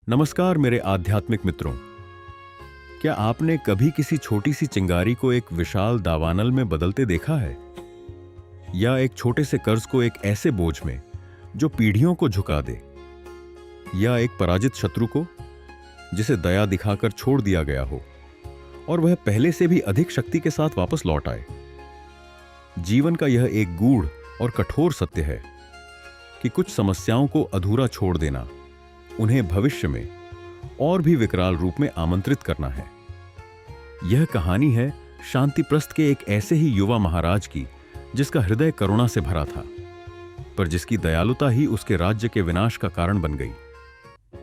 नमस्कार मेरे आध्यात्मिक मित्रों। क्या आपने कभी किसी छोटी सी चिंगारी को एक विशाल दावानल में बदलते देखा है, या एक छोटे से कर्ज को एक ऐसे बोझ में जो पीढ़ियों को झुका दे, या एक पराजित शत्रु को जिसे दया दिखाकर छोड़ दिया गया हो और वह पहले से भी अधिक शक्ति के साथ वापस लौट आए। जीवन का यह एक गूढ़ और कठोर सत्य है कि कुछ समस्याओं को अधूरा छोड़ देना, उन्हें भविष्य में और भी विकराल रूप में आमंत्रित करना है। यह कहानी है शांतिप्रस्थ के एक ऐसे ही युवा महाराज की जिसका हृदय करुणा से भरा था, पर जिसकी दयालुता ही उसके राज्य के विनाश का कारण बन गई।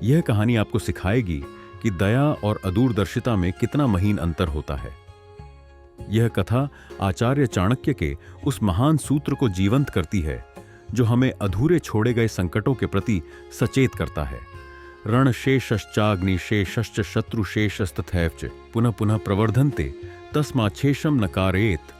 यह कहानी आपको सिखाएगी कि दया और अदूरदर्शिता में कितना महीन अंतर होता है। यह कथा आचार्य चाणक्य के उस महान सूत्र को जीवंत करती है जो हमें अधूरे छोड़े गए संकटों के प्रति सचेत करता है। रण शेषश्चाग्नि शेषश्च शत्रु शेषस्तथैव पुनः पुनः प्रवर्धन्ते तस्मात् शेषम न कारयेत।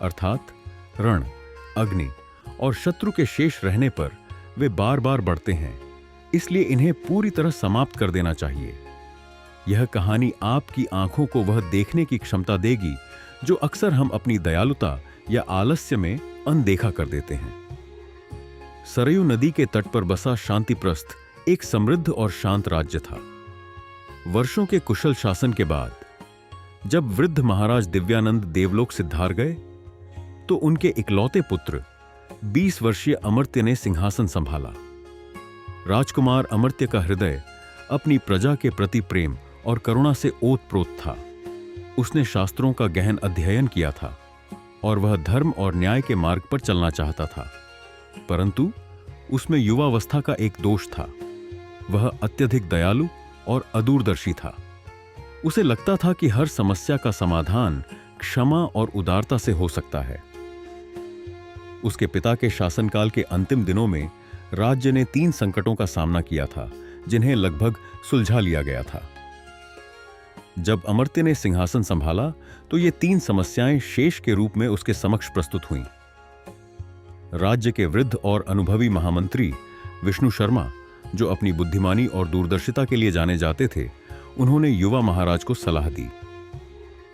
अर्थात रण, अग्नि और शत्रु के शेष रहने पर वे बार बार बढ़ते हैं, इसलिए इन्हें पूरी तरह समाप्त कर देना चाहिए। यह कहानी आपकी आंखों को वह देखने की क्षमता देगी जो अक्सर हम अपनी दयालुता या आलस्य में अनदेखा कर देते हैं। सरयू नदी के तट पर बसा शांतिप्रस्थ एक समृद्ध और शांत राज्य था। वर्षों के कुशल शासन के बाद जब वृद्ध महाराज दिव्यानंद देवलोक सिद्धार गए, तो उनके इकलौते पुत्र 20 वर्षीय अमर्त्य ने सिंहासन संभाला। राजकुमार अमर्त्य का हृदय अपनी प्रजा के प्रति प्रेम और करुणा से ओतप्रोत था। उसने शास्त्रों का गहन अध्ययन किया था और वह धर्म और न्याय के मार्ग पर चलना चाहता था, परंतु उसमें युवावस्था का एक दोष था। वह अत्यधिक दयालु और अदूरदर्शी था। उसे लगता था कि हर समस्या का समाधान क्षमा और उदारता से हो सकता है। उसके पिता के शासनकाल के अंतिम दिनों में राज्य ने 3 संकटों का सामना किया था, जिन्हें लगभग सुलझा लिया गया था। जब अमर्त्य ने सिंहासन संभाला तो ये 3 समस्याएं शेष के रूप में उसके समक्ष प्रस्तुत हुईं। राज्य के वृद्ध और अनुभवी महामंत्री विष्णु शर्मा, जो अपनी बुद्धिमानी और दूरदर्शिता के लिए जाने जाते थे, उन्होंने युवा महाराज को सलाह दी।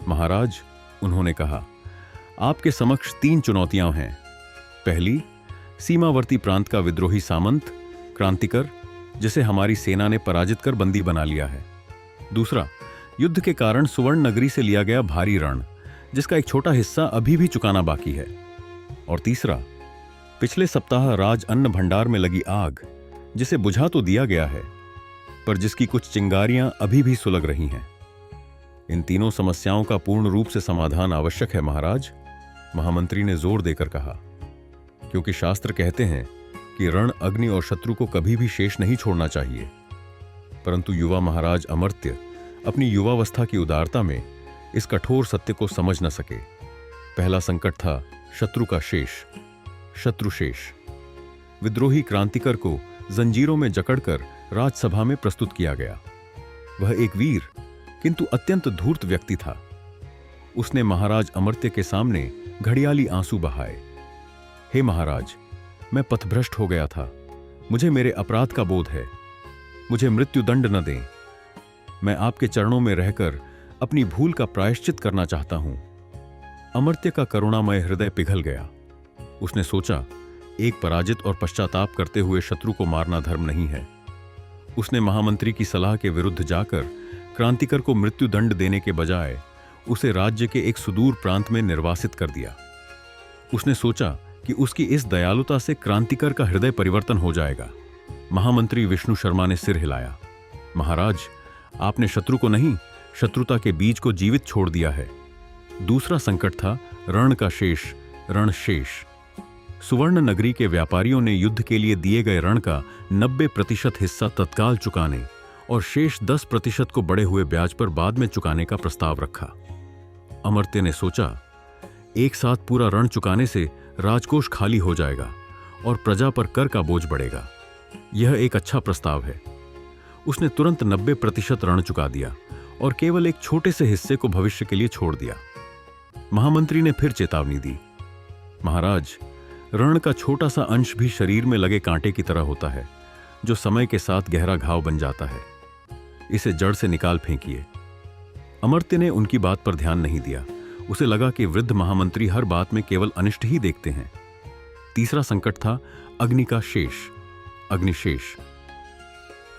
महाराज, उन्होंने कहा, आपके समक्ष 3 चुनौतियां हैं। पहली, सीमावर्ती प्रांत का विद्रोही सामंत क्रांतिकर, जिसे हमारी सेना ने पराजित कर बंदी बना लिया है। दूसरा, युद्ध के कारण सुवर्ण नगरी से लिया गया भारी ऋण, जिसका एक छोटा हिस्सा अभी भी चुकाना बाकी है। और तीसरा, पिछले सप्ताह राज अन्न भंडार में लगी आग, जिसे बुझा तो दिया गया है, पर जिसकी कुछ चिंगारियां अभी भी सुलग रही हैं। इन तीनों समस्याओं का पूर्ण रूप से समाधान आवश्यक है महाराज, महामंत्री ने जोर देकर कहा, क्योंकि शास्त्र कहते हैं कि रण, अग्नि और शत्रु को कभी भी शेष नहीं छोड़ना चाहिए। परंतु युवा महाराज अमर्त्य अपनी युवावस्था की उदारता में इस कठोर सत्य को समझ न सके। पहला संकट था शत्रु का शेष, शत्रुशेष। विद्रोही क्रांतिकर को जंजीरों में जकड़कर राजसभा में प्रस्तुत किया गया। वह एक वीर किंतु अत्यंत धूर्त व्यक्ति था। उसने महाराज अमर्त्य के सामने घड़ियाली आंसू बहाए। हे महाराज, मैं पथभ्रष्ट हो गया था। मुझे मेरे अपराध का बोध है। मुझे मृत्युदंड न दें। मैं आपके चरणों में रहकर अपनी भूल का प्रायश्चित करना चाहता हूं। अमर्त्य का करुणामय हृदय पिघल गया। उसने सोचा, एक पराजित और पश्चाताप करते हुए शत्रु को मारना धर्म नहीं है। उसने महामंत्री की सलाह के विरुद्ध जाकर क्रांतिकर को मृत्युदंड देने के बजाय उसे राज्य के एक सुदूर प्रांत में निर्वासित कर दिया। उसने सोचा कि उसकी इस दयालुता से क्रांतिकर का हृदय परिवर्तन हो जाएगा। महामंत्री विष्णु शर्मा ने सिर हिलाया। महाराज, आपने शत्रु को नहीं, शत्रुता के बीज को जीवित छोड़ दिया है। दूसरा संकट था रण का शेष, रणशेष। सुवर्ण नगरी के व्यापारियों ने युद्ध के लिए दिए गए ऋण का 90% हिस्सा तत्काल चुकाने और शेष 10% को बढ़े हुए ब्याज पर बाद में चुकाने का प्रस्ताव रखा। अमर्त्य ने सोचा, एक साथ पूरा ऋण चुकाने से राजकोष खाली हो जाएगा और प्रजा पर कर का बोझ बढ़ेगा। यह एक अच्छा प्रस्ताव है। उसने तुरंत 90% ऋण चुका दिया और केवल एक छोटे से हिस्से को भविष्य के लिए छोड़ दिया। महामंत्री ने फिर चेतावनी दी, महाराज, ऋण का छोटा सा अंश भी शरीर में लगे कांटे की तरह होता है, जो समय के साथ गहरा घाव बन जाता है। इसे जड़ से निकाल फेंकिए। अमर्त्य ने उनकी बात पर ध्यान नहीं दिया। उसे लगा कि वृद्ध महामंत्री हर बात में केवल अनिष्ट ही देखते हैं। तीसरा संकट था अग्नि का शेष, अग्निशेष।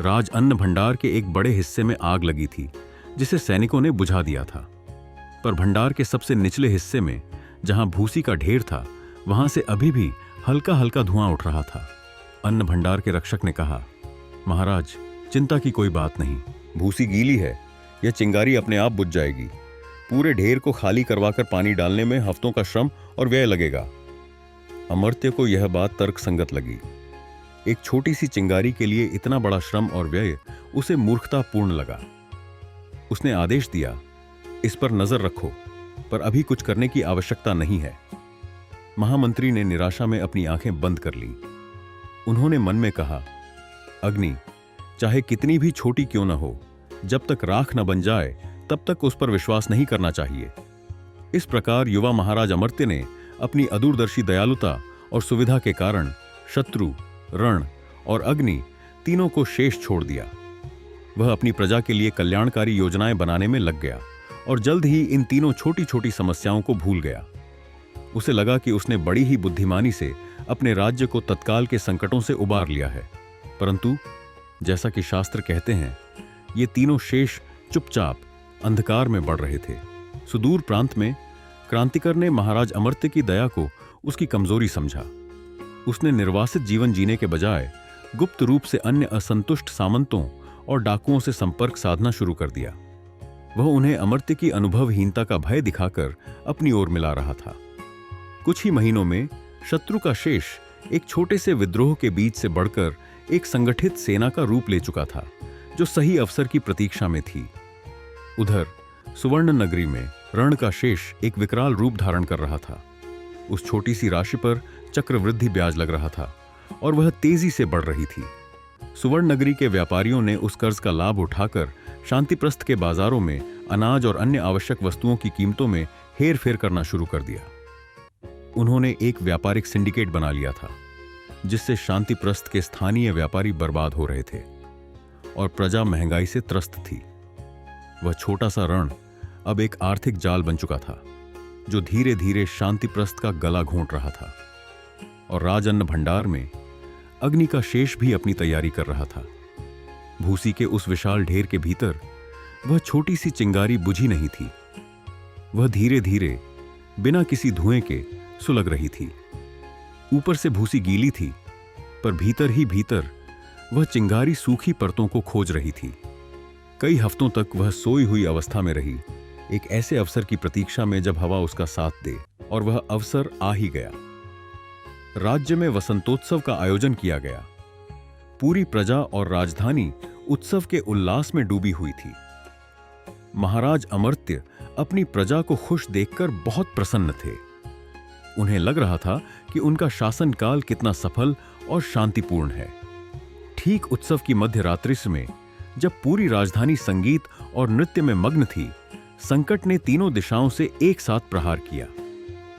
राज अन्न भंडार के एक बड़े हिस्से में आग लगी थी, जिसे सैनिकों ने बुझा दिया था। पर भंडार के सबसे निचले हिस्से में, जहां भूसी का ढेर था, वहां से अभी भी हल्का हल्का धुआं उठ रहा था। अन्न भंडार के रक्षक ने कहा, महाराज, चिंता की कोई बात नहीं, भूसी गीली है, यह चिंगारी अपने आप बुझ जाएगी। पूरे ढेर को खाली करवाकर पानी डालने में हफ्तों का श्रम और व्यय लगेगा। अमर्त्य को यह बात तर्कसंगत लगी। एक छोटी सी चिंगारी के लिए इतना बड़ा श्रम और व्यय उसे मूर्खतापूर्ण लगा। उसने आदेश दिया, इस पर नजर रखो, पर अभी कुछ करने की आवश्यकता नहीं है। महामंत्री ने निराशा में अपनी आंखें बंद कर लीं। उन्होंने मन में कहा, अग्नि चाहे कितनी भी छोटी क्यों न हो, जब तक राख न बन जाए तब तक उस पर विश्वास नहीं करना चाहिए। इस प्रकार युवा महाराज अमर्त्य ने अपनी अदूरदर्शी दयालुता और सुविधा के कारण शत्रु, रण और अग्नि तीनों को शेष छोड़ दिया। वह अपनी प्रजा के लिए कल्याणकारी योजनाएं बनाने में लग गया और जल्द ही इन तीनों छोटी छोटी समस्याओं को भूल गया। उसे लगा कि उसने बड़ी ही बुद्धिमानी से अपने राज्य को तत्काल के संकटों से उबार लिया है। परंतु जैसा कि शास्त्र कहते हैं, ये तीनों शेष चुपचाप अंधकार में बढ़ रहे थे। सुदूर प्रांत में क्रांतिकर ने महाराज अमर्त्य की दया को उसकी कमजोरी समझा। उसने निर्वासित जीवन जीने के बजाय गुप्त रूप से अन्य असंतुष्ट सामंतों और डाकुओं से संपर्क साधना शुरू कर दिया। वह उन्हें अमर्त्य की अनुभवहीनता का भय दिखाकर अपनी ओर मिला रहा था। कुछ ही महीनों में शत्रु का शेष एक छोटे से विद्रोह के बीच से बढ़कर एक संगठित सेना का रूप ले चुका था, जो सही अवसर की प्रतीक्षा में थी। उधर सुवर्ण नगरी में रण का शेष एक विकराल रूप धारण कर रहा था। उस छोटी सी राशि पर चक्रवृद्धि ब्याज लग रहा था और वह तेजी से बढ़ रही थी। सुवर्ण नगरी के व्यापारियों ने उस कर्ज का लाभ उठाकर शांतिप्रस्थ के बाजारों में अनाज और अन्य आवश्यक वस्तुओं की कीमतों में हेर फेर करना शुरू कर दिया। उन्होंने एक व्यापारिक सिंडिकेट बना लिया था, जिससे शांतिप्रस्थ के स्थानीय व्यापारी बर्बाद हो रहे थे और प्रजा महंगाई से त्रस्त थी। वह छोटा सा रण अब एक आर्थिक जाल बन चुका था, जो धीरे धीरे शांतिप्रस्थ का गला घोंट रहा था। और राजअन्न भंडार में अग्नि का शेष भी अपनी तैयारी कर रहा था। भूसी के उस विशाल ढेर के भीतर वह छोटी सी चिंगारी बुझी नहीं थी। वह धीरे धीरे बिना किसी धुएं के सुलग रही थी। ऊपर से भूसी गीली थी, पर भीतर ही भीतर वह चिंगारी सूखी परतों को खोज रही थी। कई हफ्तों तक वह सोई हुई अवस्था में रही, एक ऐसे अवसर की प्रतीक्षा में जब हवा उसका साथ दे, और वह अवसर आ ही गया। राज्य में वसंतोत्सव का आयोजन किया गया। पूरी प्रजा और राजधानी उत्सव के उल्लास में डूबी हुई थी। महाराज अमर्त्य अपनी प्रजा को खुश देखकर बहुत प्रसन्न थे। उन्हें लग रहा था कि उनका शासनकाल कितना सफल और शांतिपूर्ण है। ठीक उत्सव की मध्य रात्रि में जब पूरी राजधानी संगीत और नृत्य में मग्न थी, संकट ने तीनों दिशाओं से एक साथ प्रहार किया।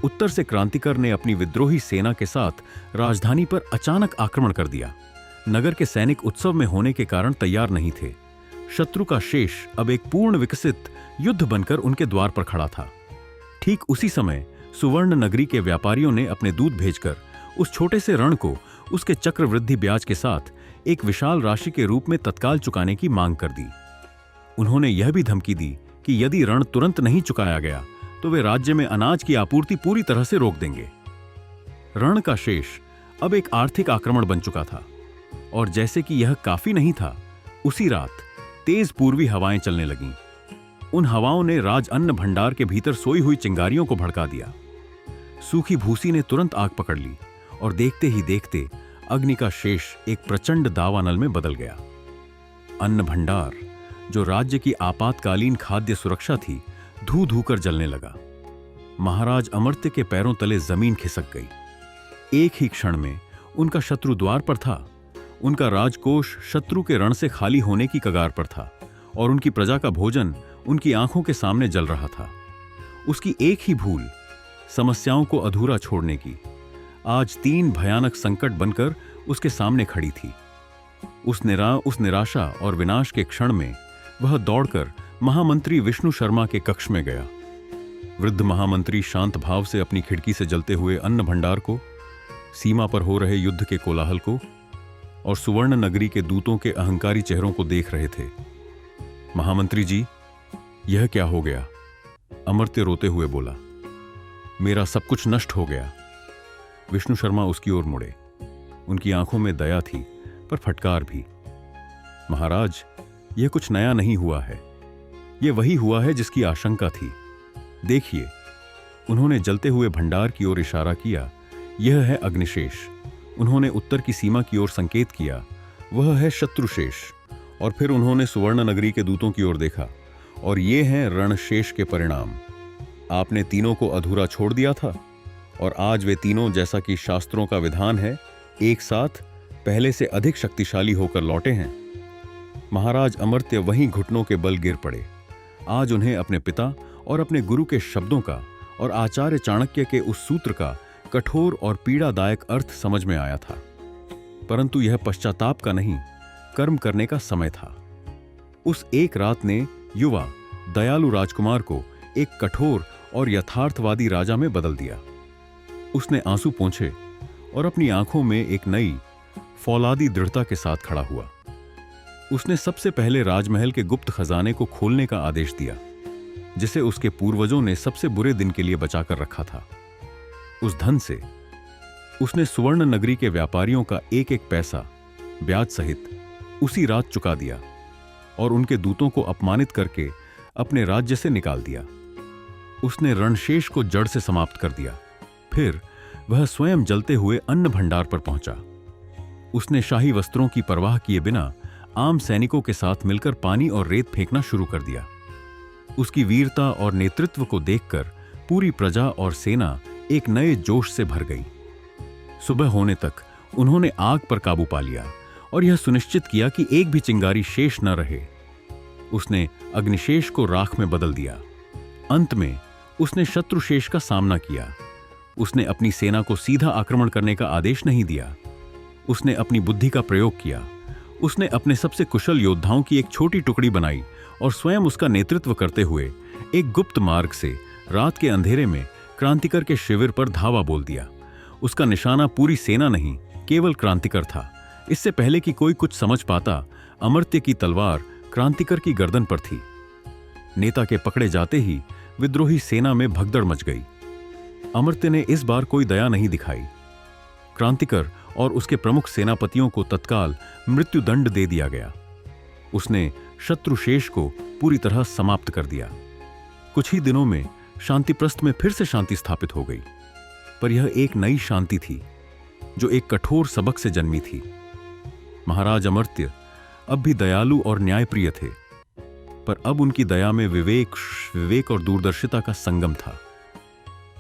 उत्तर से क्रांतिकर ने अपनी विद्रोही सेना के साथ राजधानी पर अचानक आक्रमण कर दिया। नगर के सैनिक उत्सव में होने के कारण तैयार नहीं थे। शत्रु का शेष अब एक पूर्ण विकसित युद्ध बनकर उनके द्वार पर खड़ा था। ठीक उसी समय सुवर्ण नगरी के व्यापारियों ने अपने दूत भेजकर उस छोटे से ऋण को उसके चक्रवृद्धि ब्याज के साथ एक विशाल राशि के रूप में तत्काल चुकाने की मांग कर दी। उन्होंने यह भी धमकी दी कि यदि ऋण तुरंत नहीं चुकाया गया तो वे राज्य में अनाज की आपूर्ति पूरी तरह से रोक देंगे। ऋण का शेष अब एक आर्थिक आक्रमण बन चुका था, और जैसे कि यह काफी नहीं था, उसी रात तेज पूर्वी हवाएं चलने लगीं। उन हवाओं ने राज अन्न भंडार के भीतर सोई हुई चिंगारियों को भड़का दिया। सूखी भूसी ने तुरंत आग पकड़ ली और देखते ही देखते अग्नि का शेष एक प्रचंड दावानल में बदल गया। अन्न भंडार, जो राज्य की आपातकालीन खाद्य सुरक्षा थी, धू धू कर जलने लगा। महाराज अमर्त्य के पैरों तले जमीन खिसक गई। एक ही क्षण में उनका शत्रु द्वार पर था। उनका राजकोष शत्रु के रण से खाली होने की कगार पर था और उनकी प्रजा का भोजन उनकी आंखों के सामने जल रहा था। उसकी एक ही भूल, समस्याओं को अधूरा छोड़ने की, आज 3 भयानक संकट बनकर उसके सामने खड़ी थी। उस निराशा और विनाश के क्षण में वह दौड़कर महामंत्री विष्णु शर्मा के कक्ष में गया। वृद्ध महामंत्री शांत भाव से अपनी खिड़की से जलते हुए अन्न भंडार को, सीमा पर हो रहे युद्ध के कोलाहल को और सुवर्ण नगरी के दूतों के अहंकारी चेहरों को देख रहे थे। महामंत्री जी, यह क्या हो गया? अमर्त्य रोते हुए बोला। मेरा सब कुछ नष्ट हो गया। विष्णु शर्मा उसकी ओर मुड़े। उनकी आंखों में दया थी, पर फटकार भी। महाराज, यह कुछ नया नहीं हुआ है। यह वही हुआ है जिसकी आशंका थी। देखिए, उन्होंने जलते हुए भंडार की ओर इशारा किया। यह है अग्निशेष। उन्होंने उत्तर की सीमा की ओर संकेत किया। वह है शत्रुशेष। और फिर उन्होंने सुवर्ण नगरी के दूतों की ओर देखा। और ये हैं रणशेष के परिणाम। आपने तीनों को अधूरा छोड़ दिया था, और आज वे तीनों, जैसा कि शास्त्रों का विधान है, एक साथ पहले से अधिक शक्तिशाली होकर लौटे हैं। महाराज अमर्त्य वहीं घुटनों के बल गिर पड़े। आज उन्हें अपने पिता और अपने गुरु के शब्दों का और आचार्य चाणक्य के उस सूत्र का कठोर और पीड़ादायक अर्थ समझ में आया था। परंतु यह पश्चाताप का नहीं, कर्म करने का समय था। उस एक रात ने युवा दयालु राजकुमार को एक कठोर और यथार्थवादी राजा में बदल दिया। उसने आंसू पोंछे और अपनी आंखों में एक नई फौलादी दृढ़ता के साथ खड़ा हुआ। उसने सबसे पहले राजमहल के गुप्त खजाने को खोलने का आदेश दिया, जिसे उसके पूर्वजों ने सबसे बुरे दिन के लिए बचाकर रखा था। उस धन से उसने सुवर्ण नगरी के व्यापारियों का एक एक पैसा ब्याज सहित उसी रात चुका दिया और उनके दूतों को अपमानित करके अपने राज्य से निकाल दिया। उसने रणशेष को जड़ से समाप्त कर दिया। फिर वह स्वयं जलते हुए अन्न भंडार पर पहुंचा। उसने शाही वस्त्रों की परवाह किए बिना आम सैनिकों के साथ मिलकर पानी और रेत फेंकना शुरू कर दिया। उसकी वीरता और नेतृत्व को देखकर पूरी प्रजा और सेना एक नए जोश से भर गई। सुबह होने तक उन्होंने आग पर काबू पा लिया और यह सुनिश्चित किया कि एक भी चिंगारी शेष न रहे। उसने अग्निशेष को राख में बदल दिया। अंत में उसने शत्रुशेष का सामना किया। उसने अपनी सेना को सीधा आक्रमण करने का आदेश नहीं दिया। उसने अपनी बुद्धि का प्रयोग किया। उसने अपने सबसे कुशल योद्धाओं की एक छोटी टुकड़ी बनाई और स्वयं उसका नेतृत्व करते हुए एक गुप्त मार्ग से रात के अंधेरे में क्रांतिकर के शिविर पर धावा बोल दिया। उसका निशाना पूरी सेना नहीं, केवल क्रांतिकर था। इससे पहले कि कोई कुछ समझ पाता, अमर्त्य की तलवार क्रांतिकर की गर्दन पर थी। नेता के पकड़े जाते ही विद्रोही सेना में भगदड़ मच गई। अमर्त्य ने इस बार कोई दया नहीं दिखाई। क्रांतिकर और उसके प्रमुख सेनापतियों को तत्काल मृत्युदंड दे दिया गया। उसने शत्रुशेष को पूरी तरह समाप्त कर दिया। कुछ ही दिनों में शांतिप्रस्थ में फिर से शांति स्थापित हो गई। पर यह एक नई शांति थी, जो एक कठोर सबक से जन्मी थी। महाराज अमर्त्य अब भी दयालु और न्यायप्रिय थे, पर अब उनकी दया में विवेक और दूरदर्शिता का संगम था।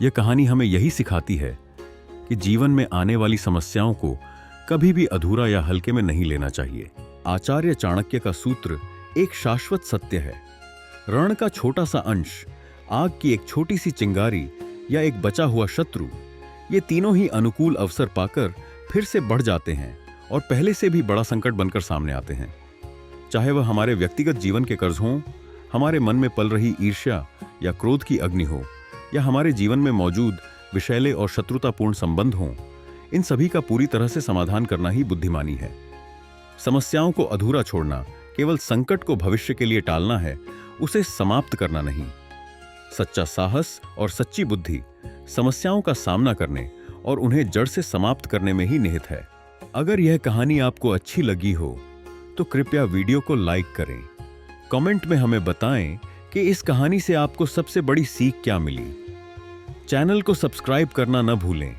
यह कहानी हमें यही सिखाती है कि जीवन में आने वाली समस्याओं को कभी भी अधूरा या हल्के में नहीं लेना चाहिए। आचार्य चाणक्य का सूत्र एक शाश्वत सत्य है। रण का छोटा सा अंश, आग की एक छोटी सी चिंगारी या एक बचा हुआ शत्रु, ये तीनों ही अनुकूल अवसर पाकर फिर से बढ़ जाते हैं और पहले से भी बड़ा संकट बनकर सामने आते हैं। चाहे वह हमारे व्यक्तिगत जीवन के कर्ज हों, हमारे मन में पल रही ईर्ष्या या क्रोध की अग्नि हो, या हमारे जीवन में मौजूद विषैले और शत्रुतापूर्ण संबंध हों, इन सभी का पूरी तरह से समाधान करना ही बुद्धिमानी है। समस्याओं को अधूरा छोड़ना केवल संकट को भविष्य के लिए टालना है, उसे समाप्त करना नहीं। सच्चा साहस और सच्ची बुद्धि समस्याओं का सामना करने और उन्हें जड़ से समाप्त करने में ही निहित है। अगर यह कहानी आपको अच्छी लगी हो तो कृपया वीडियो को लाइक करें। कमेंट में हमें बताएं कि इस कहानी से आपको सबसे बड़ी सीख क्या मिली। चैनल को सब्सक्राइब करना न भूलें,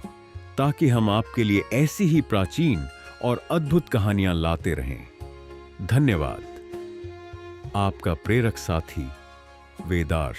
ताकि हम आपके लिए ऐसी ही प्राचीन और अद्भुत कहानियां लाते रहें। धन्यवाद। आपका प्रेरक साथी वेदार्श।